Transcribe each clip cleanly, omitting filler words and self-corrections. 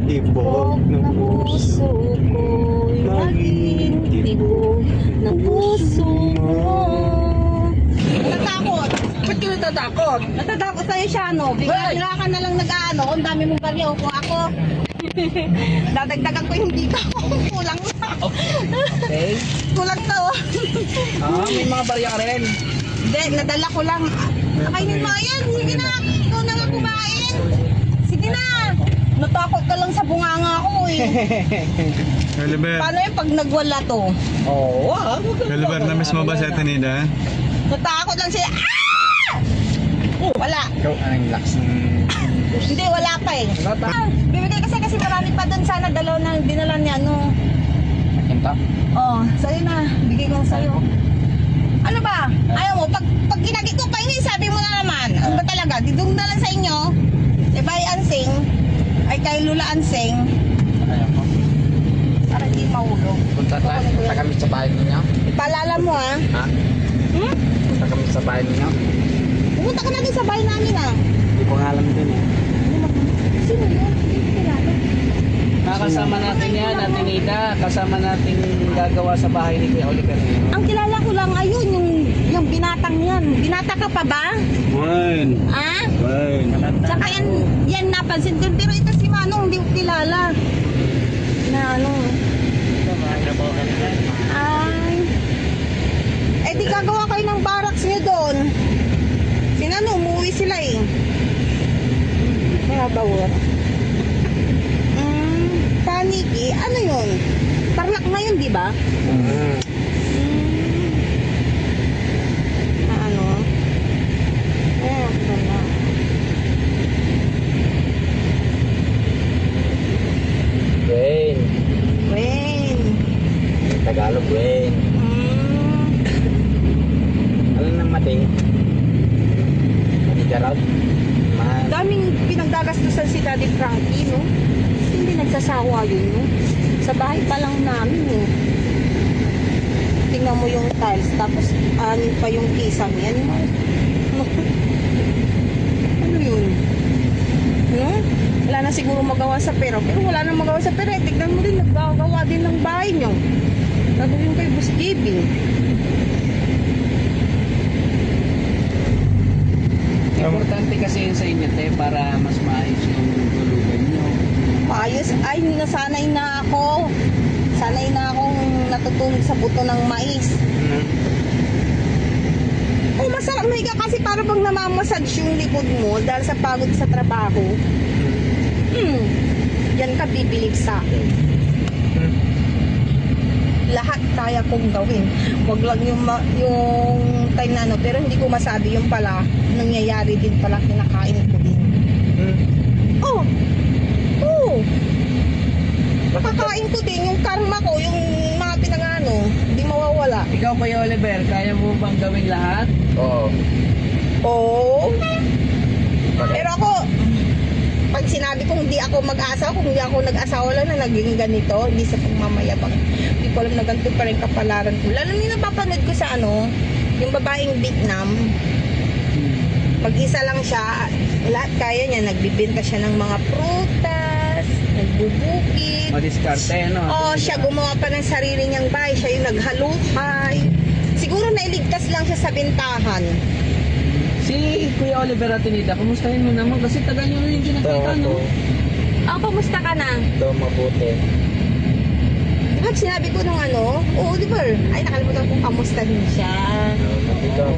Tibok ng puso ko'y maging tibok ng puso mo. Natatakot. Ba't ka natatakot? Natatakot sa'yo siya, no? Bigla ka na lang nag-ano. Ang dami mong baryo. Kung ako, dadagdagan ko yung dito. Kulang na. Okay. Kulang na, oh. May mga barya ka rin. Hindi, nadala ko lang. Kainin mo yan. Sige na. Ikaw na nga kumain. Sige na. Natakot ka lang sa bunganga ko, eh. Oliver, Paano yung pag nagwala to? Oo, Oliver, na-miss mo ba si Ate Nida? Natakot lang siya. Ah! Wala. Ikaw, anong lakas ng... Hindi, wala pa eh. Bibigay kasi marami pa doon. Sana dalaw na dinala niya, no? Makinta? Oh, sa'yo na. Bigay ko sa'yo. Ano ba? Ayaw mo, pag ginagi ko pa yun, sabi mo na naman. Ano ba talaga? Didung na lang sa inyo. Kay Bay Ansing, ay kay Lula Ansing, Ayaw mo. para hindi mahulog. Punta kami sa bahay ninyo. Ipaalala mo, ha? Ha? Hmm? Punta kami sa bahay ninyo. Pumunta ka natin sa bahay namin, ha? Hindi ko nga alam din eh. Sino yun? Hindi ko kilala. Kasama natin yan, Ate Nida. Kasama natin gagawa sa bahay ni Kuya Oliver. Ang kilala ko lang ayun, yung binatang yan. Binata ka pa ba? One. Ha? One. Tsaka yan napansin ko. Pero ito si Manong, hindi ko kilala. Na ano. Ay. Eh di gagawa kayo ng barracks nyo doon. Sinano, umuwi sila eh. Kaya bawal. Paniki, ano yun? Tarlac na yun, di ba? Ano? Wala. Wayne. Wayne. Tagalog, Wayne. Alam ng mating? Gerald? Daming pinagdagastusan si Daddy Frankie, no? Hindi nagsasawa yun, no? Sa bahay pa lang namin, no? Tingnan mo yung tiles, tapos anin pa yung kisam yan, no? Ano yun? No? Wala na siguro magawa sa pera, pero wala na magawa sa pera. Tignan mo din, naggagawa din ng bahay nyo. Gagawin ko yung Boss JB. Importante kasi yun sa inyo, te, para mas maayos yung tulugan nyo. Ayos, ay nasanay na ako. Sanay na akong natutulog sa buto ng mais. Oh, masarap mahiga kasi para bang namamassage yung likod mo dahil sa pagod sa trabaho. Yan ka bibilib sa akin. Lahat kaya kong gawin. Wag lang yung time na ano, pero hindi ko masabi yung pala, nangyayari din pala, kinakain ko din. Oh! Oh! Nakakain ko din yung karma ko, yung mga pinangano, hindi mawawala. Ikaw, Kuya Oliver, kaya mo bang gawin lahat? Oo. Oo. Pero ako, pag sinabi kong hindi ako mag-asawa, kung hindi ako nag-asawa lang na naging ganito, hindi sa pagmamayabang, hindi ko alam na ganito pa rin kapalaran ko. Lalo nyung napapanood ko sa ano, yung babaeng Vietnam, mag-isa lang siya, lahat kaya niya, nagbibenta siya ng mga prutas, nagbubukid. Madiskarte, no? Oh, siya gumawa pa ng sarili niyang bahay, siya yung naghalukay. Siguro nailigtas lang siya sa bentahan. Si Kuya Oliver at Nida, kumustahin mo naman kasi tagal nyo rin kinakita, no? Oh, kamusta ka na? Ito, mabuti. Diba sinabi ko nung ano, oo, di ba? Ay, nakalimutan kong kamustahin siya. Ikaw.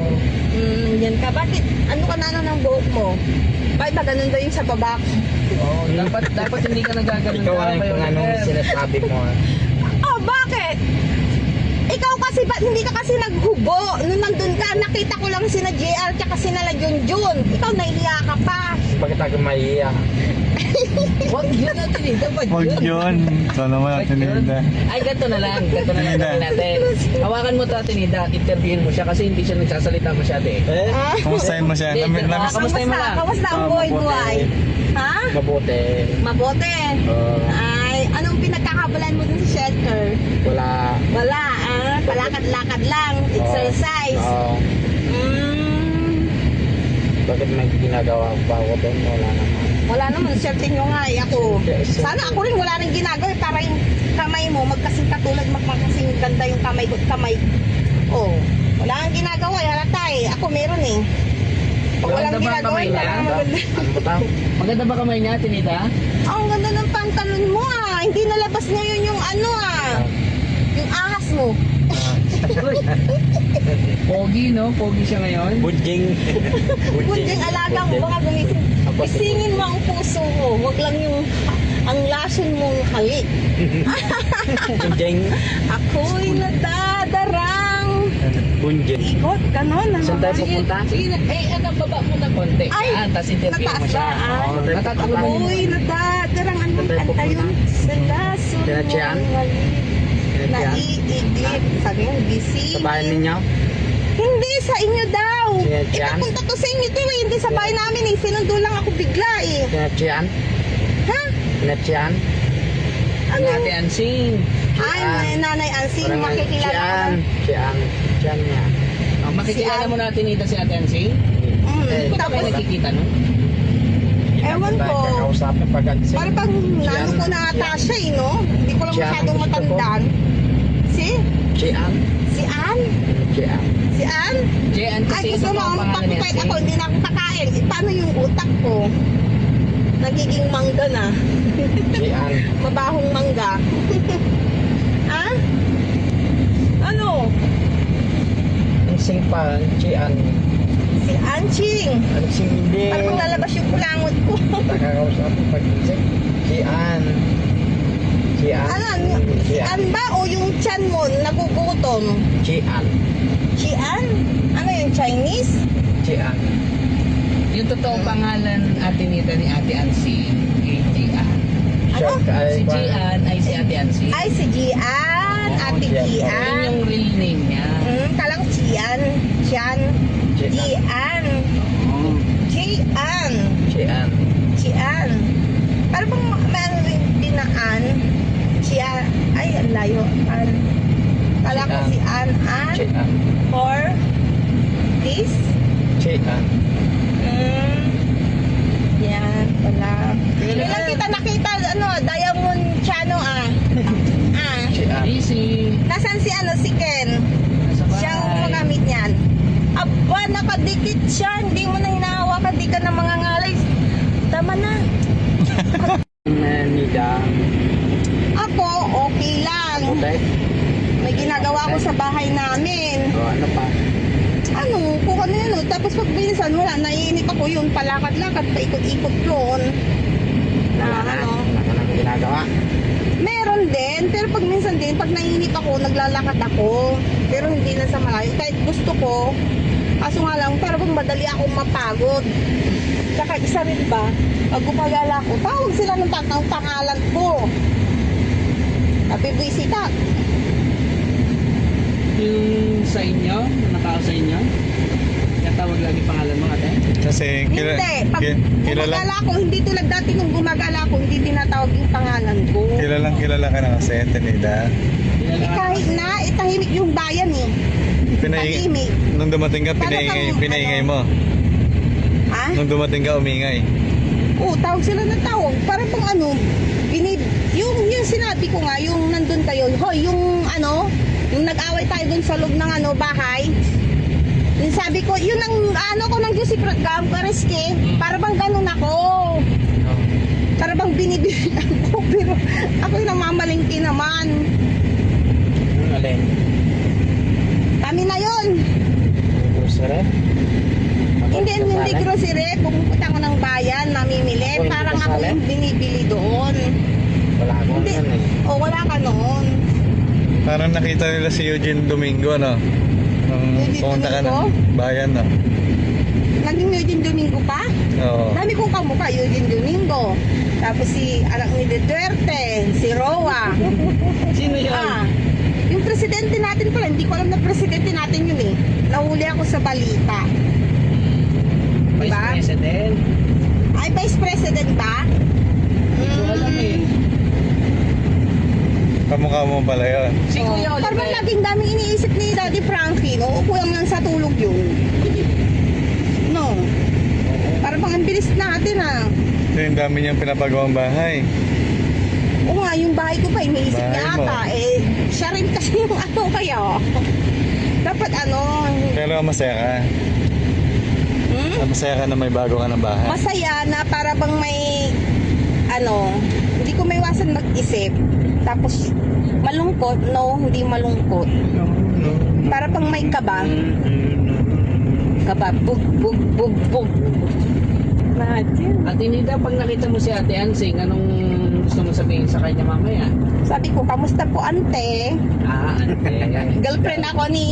Yan ka. Bakit? Ano ka na ano ng buhok mo? Bakit ba ganun daw yung sa baba? Oo, dapat hindi ka nagaganon. Ikaw ang sinasabi mo. Oh, bakit? Ikaw kasi, ba't hindi ka kasi naghubo? Nung nandun ka, nakita ko lang sina JR tsaka sina Junjun. Ikaw, nahihiya ka pa. Bakit ako mahihiya? Huwag yun natin eh. Dapat Huwag yun. So naman Ate Nida. Ay, ganito na lang. Ganito na lang gawin natin. Hawakan mo ito, Ate Nida, at interviewin mo siya kasi hindi siya nagsasalita masyado eh. Kamustahin mo siya? Namiss Kamustahin mo lang. Kamusta ang buhay-buhay? Ha? Mabuti. Mabuti. Ay, anong pinagkakabalan mo dun sa shelter? Wala. Wala, ah. Palakad-lakad lang. Exercise. Bakit may ginagawa pa ako doon? Wala naman. Wala naman, swerte nyo nga eh ako. Sana ako rin wala nang ginagawa para yung kamay mo magkasing katulad, magkasing ganda yung kamay ko at kamay. Oh, wala nang ginagawa eh, halata eh. Ako meron eh. Pag walang Maganda ba ang ginagawa, kamay niya? parang maganda. Ano ba? Maganda ba kamay niya, Tinida? Ang ganda ng pantalon mo ah. Hindi nalabas ngayon yung ano ah. Yung ahas mo. Pogi, no? Pogi siya ngayon. Budjing. Kunting alaga mo, baka gumising. Isingin mo ang puso mo. Huwag lang yung ang lason mong halik. Budjing. Ako'y nadadarang. Bunjing. Ikot, ganon. Saan tayo Sige, pupunta? Sige na. Baba muna konti. Ay, Tapos interview mo nataas siya. ba, ah? Oo, natatakbo mo. Ako'y nadadarang. Anong Saan tayo kanta yun? pupunta? Sa lason Tinatsyaan? mong halik. Naiigip. Sabi nga, busy. Sa bahay ninyo? Hindi, sa inyo daw. Tinatsyaan? Ipapunta to sa inyo to eh. Hindi sa bahay namin eh. Sinundo lang ako bigla eh. Tinatsyaan? Ha? Tinatsyaan? Ano? Ate Ansing. Ay, Nanay Ansing, makikilala ko na. Chian niya. Makikilala mo natin ito si Ate Ansing? Hindi ko Tapos, tayo nakikita, no? ewan ko. Kakausapin pag Ansing. Parang pag nano ko na ata siya eh, no? Hindi ko lang Siya ang masyadong gusto ko. matandaan. Si? Chian? Si Ann? Chian. Si Ann? Chian kasi Ay, gusto isa mo, pang ang pangalan niya, papapait si- ako, hindi na ako kakain. Eh, paano yung utak ko? Nagiging mangga na. Chian. Mabahong mangga. Ha? Ano? Ansing pa, Chian. Si Anching. Ansing hindi. Parang lalabas yung kulangot ko. Kakausapin pag Ansing. Chian. Chian. Ano? Si Ann ba o yung chan mo nagugutom? Chian. Si Ann? Ano yung Chinese? Chian. Yung totoong pangalan Ate Nita ni Ate Ansing, Jian. Ano? Si Jian ay si Ate Ansing. Ay, si Gian. Ate Yun Gian. yung real name niya. Kalang Gian. Gian. Gian. Gian. Jian. Gian. Para bang may ano rin dinaan? Gian. Ay, ang layo. An. Kala ko si An. An. Jian. For this. Jian. Yan pala. Kailan kita nakita, ano, Diamond Chano ah. Jian. Easy. Nasaan si ano, si Ken? Nasa bahay. Siya ang gumagamit niyan. Aba, nakadikit siya. Hindi mo na hinahawakan. Di ka na mga ngalay. Tama na. Nida. Ako, okay lang. Okay. May ginagawa ko sa bahay namin. O ano pa? Ano, kung ano yun. Oh. Tapos pag bilisan, wala. Naiinip ako yun. Palakad-lakad, paikot-ikot yun. Na ano. Wala ka nang ginagawa. Meron din, pero pag minsan din, pag naiinip ako, naglalakad ako. Pero hindi na sa malayo. Kahit gusto ko, kaso nga lang, parang madali akong mapagod. Tsaka isa rin ba, pag gumagala ko, tawag sila ng pangalan ko. Happy Buisita. Yung sa inyo, na nakao sa inyo, natawag lagi pangalan mo ate? Kasi Hindi. Pag kilala, gumagala ko, hindi tulad dati nung gumagala ko, hindi tinatawag yung pangalan ko. kilala ka na kasi, Tinida. Kahit na, itahimik yung bayan eh. Tahimik. Nung dumating ka, Paano kang, pinaingay ano? mo. Ha? Nung dumating ka, umingay. Oo, tawag sila ng tawag. Para pang ano, yung sinabi ko nga, yung nandun tayo, hoy, yung ano, yung nag-away tayo dun sa loob ng ano, bahay. Yung sabi ko, yun ang ano ko ng Diyos Gam Kareske, para bang ganun ako. Para bang binibilan ko, pero ako yung namamalingki naman. Alin? Kami na yun. Grocery? Hindi grocery, pumunta ko ng bayan, mamimili. Ako, hindi Parang ako kasali? yung binibili doon. Wala akong Hindi. ano eh. O, wala ka noon. Parang nakita nila si Eugene Domingo, no? Nung Eugene pumunta ka Domingo? ng bayan, no? Naging Eugene Domingo pa? Oo. Dami kong kamukha, Eugene Domingo. Tapos si anak ni Duterte, si Roa. Sino yun? Yung presidente natin pala, hindi ko alam na presidente natin yun eh. Nahuli ako sa balita. Vice Diba? President. Ay, Vice President ba? Hindi ko alam eh. Kamukha mo pala yun. Si Kuya Parang Oliver. laging daming iniisip ni Daddy Frankie, no? O kulang lang sa tulog yun. No? Parang ang bilis natin ah. So, yung dami niyang pinapagawang bahay. Oo nga, yung bahay ko pa, iniisip niya Bahay mo. ata. Eh, siya rin kasi yung ano kaya. Dapat ano, Pero masaya ka. Masaya ka na may bago ka ng bahay. masaya na para bang may, ano, hindi ko maiwasan mag-isip. Tapos, malungkot, no, hindi malungkot. Para pang may kaba. Kaba, bug, bug, bug, bug. Ate Nida, pag nakita mo si Ate Ansing, anong gusto mo sabihin sa kanya mamaya? Sabi ko, kamusta po ante? Ate. Girlfriend ako ni,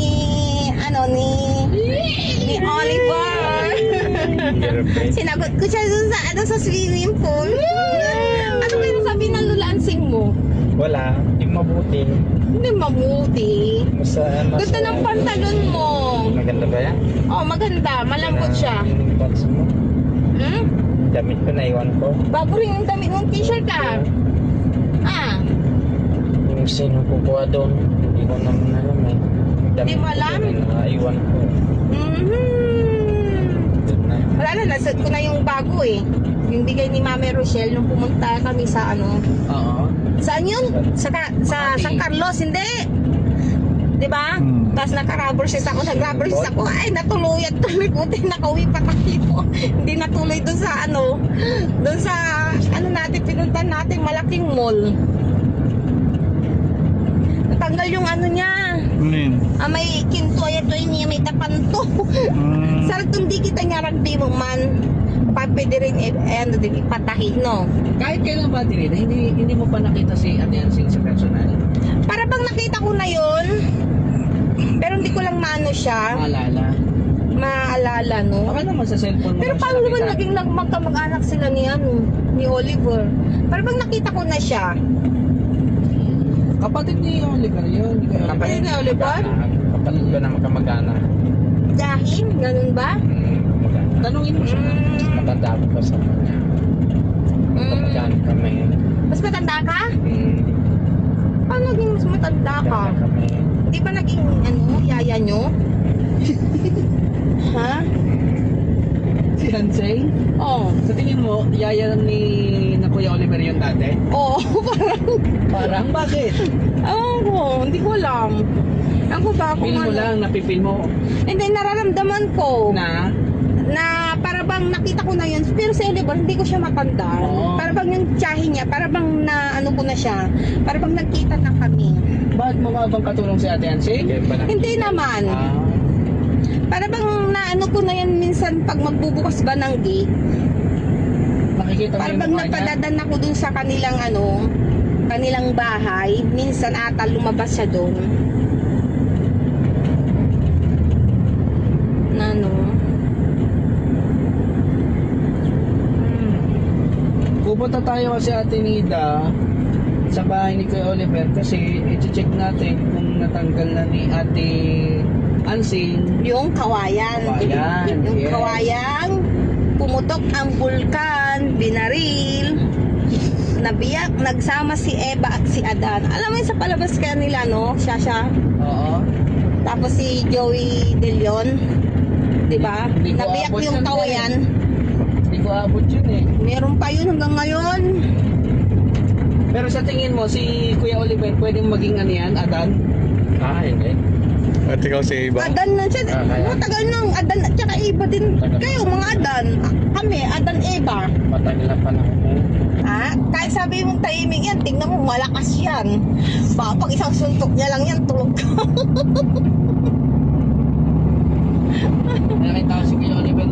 ano, ni Oliver. Sinagot ko siya dun sa, ano, sa swimming pool. Ano kaya sabi ng lulansing mo? Wala, yung mabuti. Hindi mabuti. Ganda ng pantalon mo. Maganda ba yan? Oh, maganda. Malambot siya. Yung box mo. Hmm? Damit ko na iwan ko. Bago rin yung damit mong t-shirt ah. Ah, Yung sino kukuha doon, hindi ko naman alam eh. Hindi mo alam? Naiwan ko. Doon na. wala na. Nasad ko na yung bago eh. Yung bigay ni Mami Rochelle nung pumunta kami sa ano. Oo. Saan yun? Sa Makati. San Carlos, hindi. 'Di ba? Tapos naka-rubber shoes ako, nag-rubber shoes ako. Ay, natuluyan tuloy. Buti nakauwi pa tayo. Hindi natuloy doon sa ano. Doon sa ano natin, pinuntan natin malaking mall. Natanggal yung ano niya. Ano yun? May kinto ay ito niya, may tapanto. Sa tundi kita niya ragdi mo man. Pwede rin ano din ipatahin, no? Kahit kailan ba, Ate Nida, hindi mo pa nakita si Ate Ansing sa personal? Para bang nakita ko na yun. Pero hindi ko lang maano siya. Maalala, no? Baka naman sa cellphone mo Pero lang paano siya naman nakita. naging magkamag-anak sila ni ano, ni Oliver? Para bang nakita ko na siya. Kapatid ni Oliver yun. Kapatid ni Oliver? Kapatid ko na magkamag-anak. Dahil, ganun ba? Kamag-anak. Tanungin mo siya. Matanda ko pa sa kanya. Kamag-anak kami. Mas matanda ka? Hmm, Paano naging mas matanda ka? kamag-anak kami. Di ba naging, ano, yaya nyo? Ha? Si Ansing? Oo. Sa tingin mo, yaya ni na Kuya Oliver yun dati? Oo, parang, Parang bakit? ewan ko, hindi ko alam. Ewan ko ba kung Feel mo ano. lang, napipil mo Hindi, nararamdaman ko. na Na para bang nakita ko na yun, pero si Oliver hindi ko siya matanda. Oo. Para bang yung tiyahin niya, para bang na ano ko na siya, para bang nagkita na kami. bakit mo bang katulong si Ate Ansing? Kaya pa na. Hindi naman. Para bang na ano ko na yan minsan pag magbubukas ba ng gate, Nakikita mo para yung bang mukha niya? napadadan ako dun sa kanilang ano, kanilang bahay, minsan ata lumabas siya dun. Na ano, Pupunta tayo kasi Ate Nida sa bahay ni Kuya Oliver kasi i-check natin kung natanggal na ni Ate Ansing. yung kawayan. Kawayan, Yung yes. kawayan, pumutok ang bulkan, binaril, nabiyak, nagsama si Eva at si Adan. Alam mo yun sa palabas kaya nila, no? Siya. Oo. Tapos si Joey De Leon, di ba? Hindi ko Nabiyak abot yung yun, kawayan. Hindi ko abot yun eh. Meron pa yun hanggang ngayon. Pero sa tingin mo, si Kuya Oliver pwedeng maging ano yan, Adan? Hindi. At ikaw si Iba? Adan na siya. Kaya. Matagal nang Adan at saka Eva din. Tagal. Kayo mga Adan. Kami, Adan Eva. Matagal na pa na ako. Ha? Kahit sabi mong tahimik yan, tingnan mo, malakas yan. Baka pag isang suntok niya lang yan, tulog ka. Malaking tao si Kuya Oliver.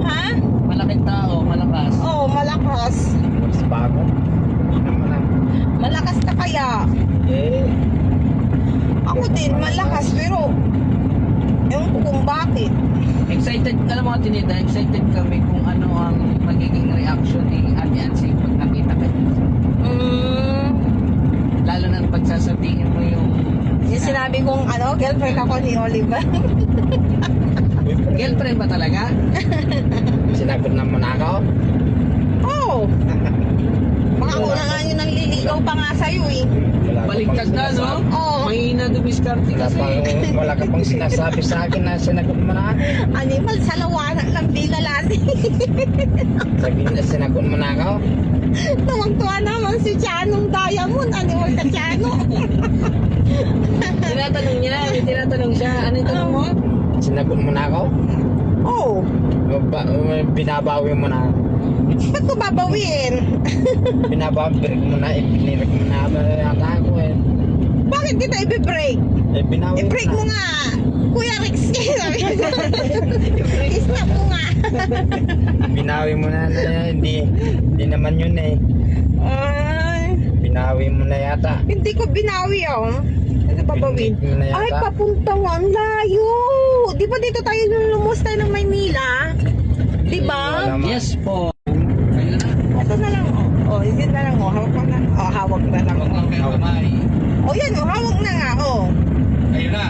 Ha? Malaking tao, malakas. Oo, malakas. Mas bago. Hindi naman lang. Malakas na kaya. Eh, Ako din, malakas, pero ewan ko kung bakit. Excited, alam mo Ate Nida, excited kami kung ano ang magiging reaction ni Ate Ansing pag nakita ka niya. Lalo na pag sasabihin mo yung Yung sinabi kong ano, girlfriend ako ni Oliver. girlfriend ba talaga? sinagot naman ako. Oo. Baka ako na nga yun ang liligaw daw pa nga sa'yo eh. Wala ka Baliktad pang na, no? sinasabi. Oo. Mahina dumiskarte Wala, kasi. wala ka pang sinasabi sa akin na sinagot mo na ako. Animal, salawanan lang bilalati. Sabihin na sinagot mo na ako. Tuwang-tuwa naman si Chanong Diamond. Animal ka Chano. Tinatanong niya, may tinatanong siya. Ano yung tanong mo? Sinagot mo na ako. Oo. Binabawi mo na. Ba't ko babawiin? Binabawi mo na. Ipinirik mo na yata ako eh. Bakit kita i-break? Binawi I-break mo nga. Kuya Rex. I-stop mo nga. Binawi mo na hindi naman yun eh. Ay, Binawi mo na yata. hindi ko binawi oh. Ano babawin? Pinigit mo na yata. Ay, papuntang ang layo. Di ba dito tayo nung lumos tayo ng Maynila? Di ba? Wala, ma. Yes po. Ayun na. Ito na lang oh. Oh, yun na lang oh. Hawak mo na. Oh, hawak na lang. Huwag lang kayo kamay. Oh, yan oh. Hawak na nga oh. Ayun na.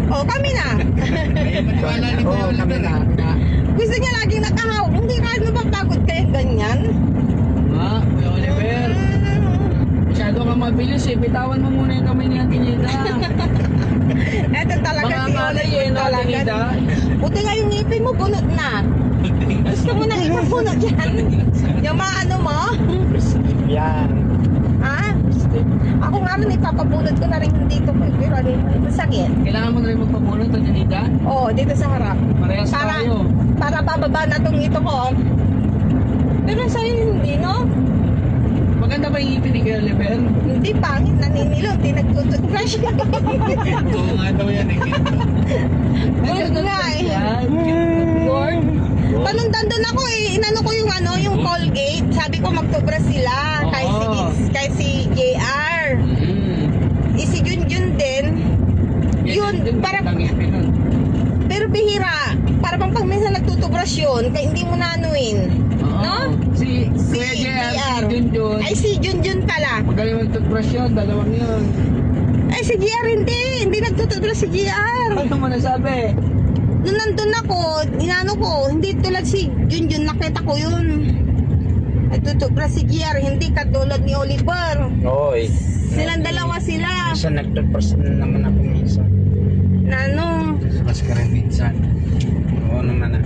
Oh, kami na. Ayun, maniwala ni Kuya Oo, kami Oliver. na. Gusto niya laging nakahawak. Hindi ka mapapagod kayo ganyan. Ha? Kuya Oliver. Masyado kang mabilis eh. Bitawan mo muna yung kamay ni Ate Nida. Eto talaga Mga si ngalay Oliver eh, no, Ate Nida? talaga. Buti nga yung ngipin mo bunot na. Gusto mo nang ipabunot yan? Yung mga ano mo? Yan. Ha? Ako nga rin ipapabunot ko na rin dito ko. Pero ano yung masakit? Kailangan mo na rin magpapulot, Ate Nida. Oo, dito sa harap. Parehas Para, tayo. para bababa na tong ito ko. Pero sa'yo hindi, no? Maganda ba yung ipin ni Kuya Oliver? Hindi pangit, naninilong, di nagtututbrush. Oo nga daw yan eh. Good nga eh. Yan. Lord. Panundan doon ako eh, inano ko yung ano, yung Colgate. Sabi ko magtubras sila. Kay si JR. Si Junjun din. Yun, para, Ang ipin nun. pero bihira. Para bang pag minsan nagtutubras yun, kaya hindi mo nanuin. No? Si Si Kuya JR, JR. si Junjun. Ay, si Junjun pala. Magaling mag-toothbrush yun, dalawang yun. Ay, si JR hindi nagtutubras si JR. Ano mo nasabi? Nung nandun ako, inano ko, hindi tulad si Junjun, nakita ko yun. Nagtutubras si JR, hindi katulad ni Oliver. Oy. Silang dalawa sila. Minsan nagtutbrush na naman ako minsan. Na ano, Mas ka rin minsan. Oo naman ah.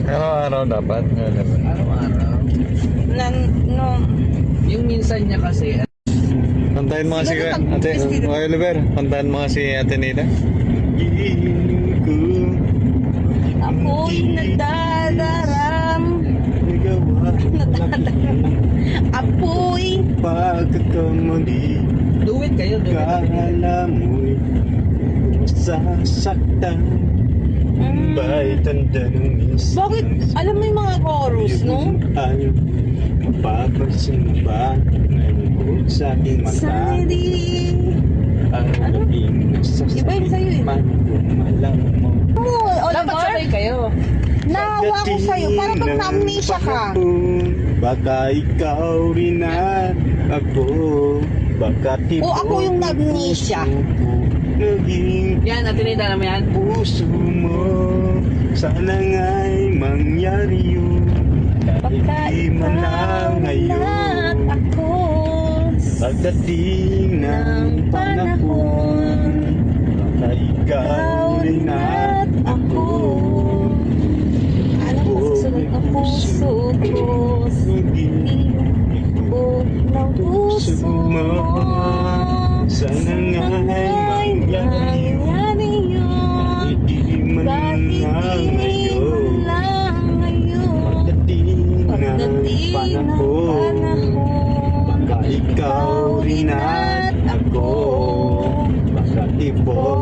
Araw-araw dapat. Araw-araw. na, no. Yung minsan niya kasi, Kantahin mo nga si Ate Oliver. Kantahin mo nga si Ate Nida. Ako'y nagdadaram. Apoy. Pagkakamali, do it kayo, do it. kala mo'y sasaktan. Ba'y tanda ng minsan? Bakit? Alam mo yung mga chorus, no? Ay, mapapansin mo ba ngayon sa aking mata? Sari. Ang labing Iba yung sa'yo eh. malam mo. Dapat Oliver, sabay kayo. naawa ko sa'yo. Para bang amnesia ka. Baka ikaw rin at ako. Baka O, ako yung amnesia. Naging Yan, Ate Nida naman yan. puso mo. Sana nga'y mangyari yun. Baka Hindi man lang ikaw at ngayon. ako. Pagdating ng panahon, baka ikaw rin at ako. Ano ba susunod na puso ko? Naging Tibok ng puso mo. sana nga'y mangyari yun. Mangyari yun. Hindi man Kahit lang hindi man ngayon. lang ngayon. Pagdating ng Pagdating ng panahon, panahon, baka ikaw rin at ako. Baka tibok